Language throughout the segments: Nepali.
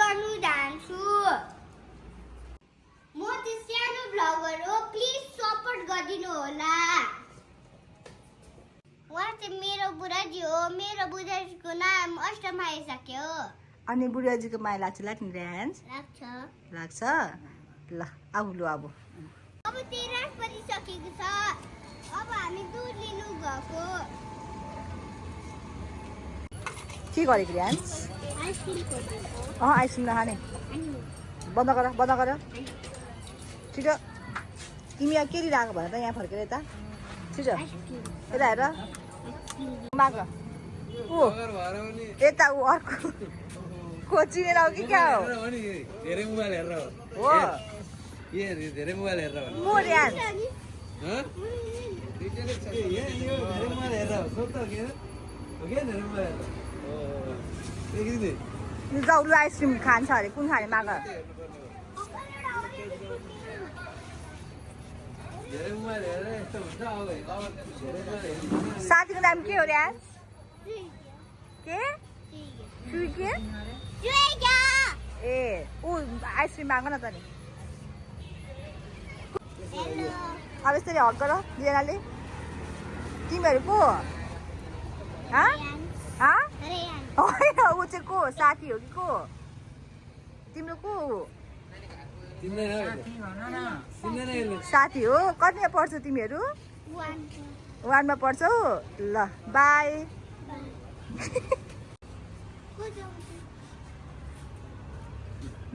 गर्नु जान्छु म चाहिँ सानो ब्लगर हो प्लिज सपोर्ट गरिदिनु होला उहाँ चाहिँ मेरो बुढाजी हो मेरो बुढाजीको नाम अष्टम आइसक्यो अनि बुढाजीको माया लाग्छ नि रियान्स लाग्छ ल आऊ लु अब 13 परिसकेको छ अब हामी दुध लिनु गएको के गरेको रियान्स आइसक्रिम नखाने बन्द गर छिटो तिमी यहाँ के लिइरहेको भन त यहाँ फर्केर यता छिटो यता हेर माग यता ऊ अर्को कोचिङेर हो कि क्या हो धेरै मोबाइल हेरेर हो धेरै मोबाइल हेरेर मो रियान्स धेरै मोबाइल हेरेर सोध्छ के हो के धेरै मोबाइल हेरेर जाऊ लु आइसक्रिम खान्छ अरे कुन खाने माग धेरै मोबाइल हेरेर यस्तो हुन्छ अब साथीको नाम के हो रियान्स के के ए ऊ आइसक्रिम माग न त नि अब यसरी हक गर जेनाले तिमीहरू को होइन ऊ चाहिँ को साथी हो कि को तिम्रो को साथी हो कतिमा पढ्छौ तिमीहरू 1 मा पढ्छौ ल बाई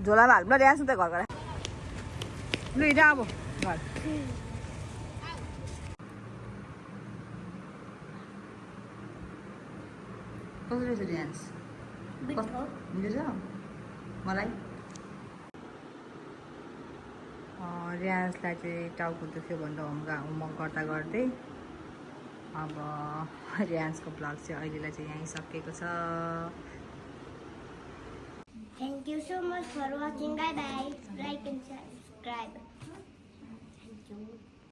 झोलामा हाल्नु रियान्स त घर घर लु हिँड अब घर कसरी रहेछ रियान्स मिठो छ मलाई रियान्सलाई चाहिँ टाउको दुख्यो भनेर होमवर्क गर्दा गर्दै अब रियान्सको ब्लग चाहिँ अहिलेलाई चाहिँ यहीँ सकिएको छ Thank you so much for watching. Bye bye. Like and subscribe.